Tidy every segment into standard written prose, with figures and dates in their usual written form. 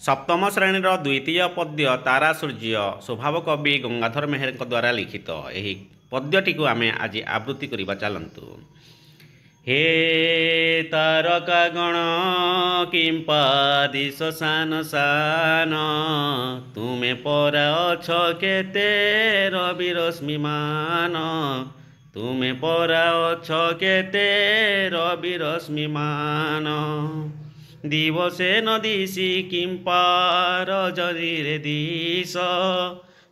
सप्तम श्रेणीर द्वितीय पद्य तारा सूर्य स्वभाव कवि गंगाधर मेहर द्वारा लिखित यही पद्यटी को आमे आज आवृत्ति करवा चलतु। हे तारका गण किंपा दिश सान सान तुमे परा अछ केते रवि रश्मिमान तुमे परा अछ केते रवि रश्मिमान दिवसे न दिशि किंपा रजनी दिश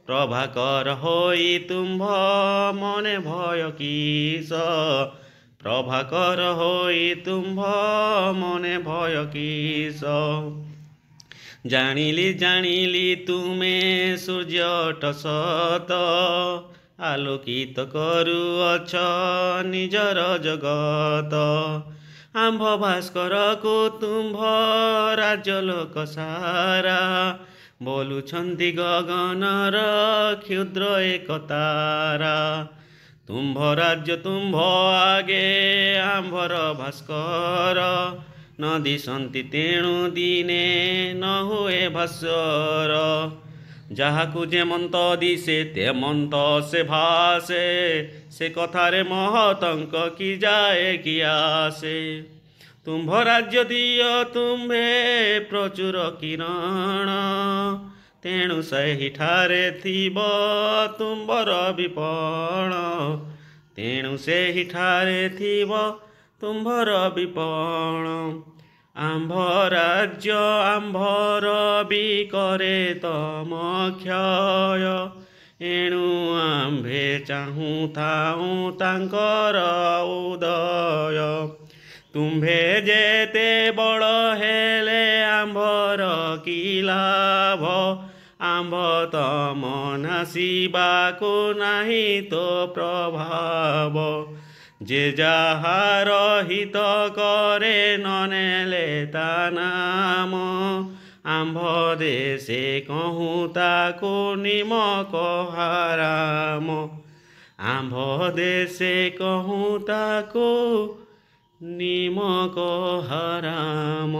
प्रभाकर होई तुम्भ मने भय किस प्रभाकर होई तुम्भ मने भय किस जानिली तुमे सूर्यट सत आलोकित करुअछ निजर जगत आंभ भास्कर को तुम्भ राज्यलोक सारा बोलुछन्ति गगनर क्षुद्र एक तारा तुम्भ राज्य तुम्भ आगे आंभर भास्कर न दिशन्ति तेणु दिने न हुए भास्वर ଯାହାକୁ ଯେମନ୍ତ ଦିଶେ ତେମନ୍ତ ସେ ଭାସେ ସେ କଥାରେ ମହତଙ୍କ କି ଯାଏ କି ଆସେ ତୁମ୍ଭ ରାଜ୍ୟ ଦିଅ ତୁମ୍ଭେ ପ୍ରଚୁର କିରଣ ତେଣୁ ସେହିଠାରେ ଥିବ ତୁମ୍ଭର ବିପଣ ତେଣୁ ସେହିଠାରେ ଥିବ ତୁମ୍ଭର ବିପଣ आंभ राज्य आंभर भी करे तम क्षय एणु आंभे चाहूँ थाऊँ तांकर उदय तुम्भे जेते बड़ हेले आंभर की लाभ आंभ तम नासिबाकु नाही तो प्रभाव जे जाहार हित करे ननेले ता नाम आंभ देशे कहूँ ताकु निमक हाराम आंभ देशे कहूँ ताकु निमक हाराम।